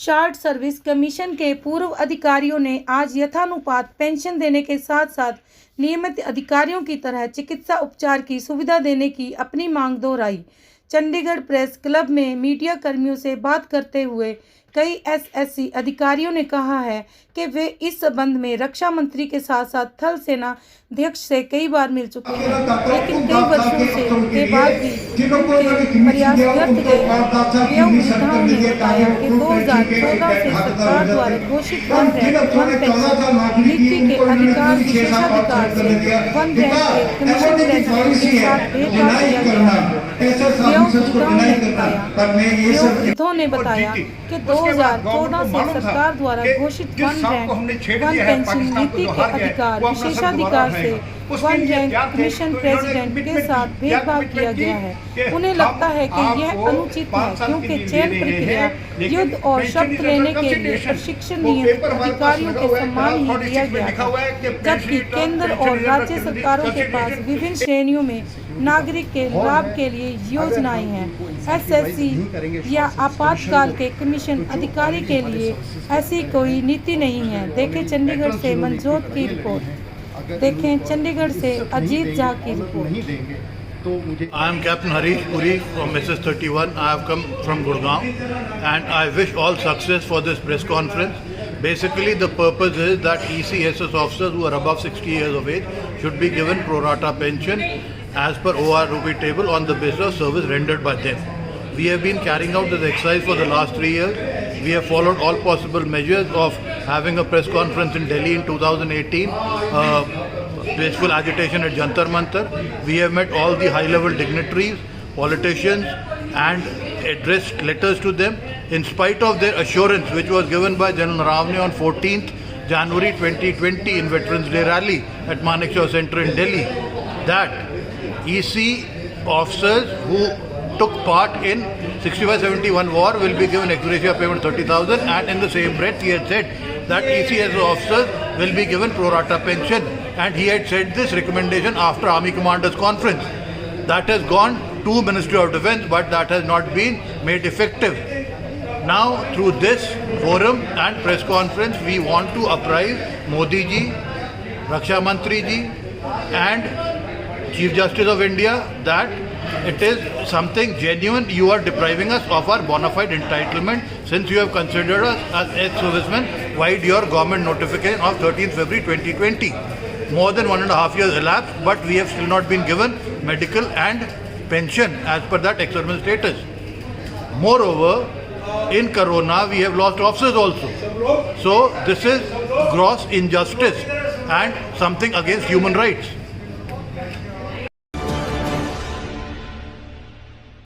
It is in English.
Short service commission के पूर्व अधिकारियों ने आज यथानुपात पेंशन देने के साथ साथ नियमित अधिकारियों की तरह चिकित्सा उपचार की सुविधा देने की अपनी मांग दोहराई। चंडीगढ़ प्रेस क्लब में मीडिया कर्मियों से बात करते हुए कई एसएससी अधिकारियों ने कहा है कि वे इस संबंध में रक्षा मंत्री के साथ साथ थल सेना अध्यक्ष से कई बार मिल चुके हैं, लेकिन कई वर्षों से के बाद भी उनके प्रयास व्यर्थ गए। वृद्धाओं ने बताया कि 2014 से सरकार द्वारा घोषित वन पेंशन नीति के अधिकार विशेषाधिकार से वन रैंक के कमीशन प्रेसिडेंट के साथ भेदभाव किया गया है। वृद्धों ने बताया कि 2014 से सरकार द्वारा घोषित वन पेंशन नीति के अधिकार विशेषाधिकार से वन रैंक कमीशन प्रेसिडेंट के साथ भेदभाव किया गया है। उन्हें लगता है कि यह अनुचित है क्योंकि चयन प्रक्रिया युद्ध और शब्द लेने के लिए प्रशिक्षण नियमित अधिकारियों के सम्मान ही दिया गया है, जबकि केंद्र और राज्य सरकारों के पास विभिन्न श्रेणियों में नागरिक के लाभ के लिए योजनाएं हैं। एसएससी या आपातकाल के कमीशन अधिकारी के लिए ऐसी कोई नीति नहीं है। देखें चंडीगढ़ से मनजोत की रिपोर्ट। देखें चंडीगढ़ से अजीत झा की report. I am Captain Harish Puri from SS 31. I have come from Gurgaon and I wish all success for this press conference. Basically, the purpose is that ECSS officers who are above 60 years of age should be given pro rata pension as per OROP table on the basis of service rendered by them. We have been carrying out this exercise for the last 3 years. We have followed all possible measures of having a press conference in Delhi in 2018. Peaceful agitation at Jantar Mantar. We have met all the high-level dignitaries, politicians, and addressed letters to them. In spite of their assurance, which was given by General Ravne on 14th January 2020 in Veterans Day rally at Manekshaw Center in Delhi, that EC officers who took part in 65-71 war will be given ex gratia payment 30,000, and in the same breath he had said that ECS officers will be given pro rata pension, and he had said this recommendation after Army Commanders Conference. That has gone to Ministry of Defence, but that has not been made effective. Now through this forum and press conference we want to apprise Modi ji, Raksha Mantri ji and Chief Justice of India that it is something genuine. You are depriving us of our bona fide entitlement. Since you have considered us as ex-servicemen, why your government notification of 13th February 2020? More than 1.5 years elapsed, but we have still not been given medical and pension as per that ex-serviceman status. Moreover, in Corona, we have lost officers also. So this is gross injustice and something against human rights.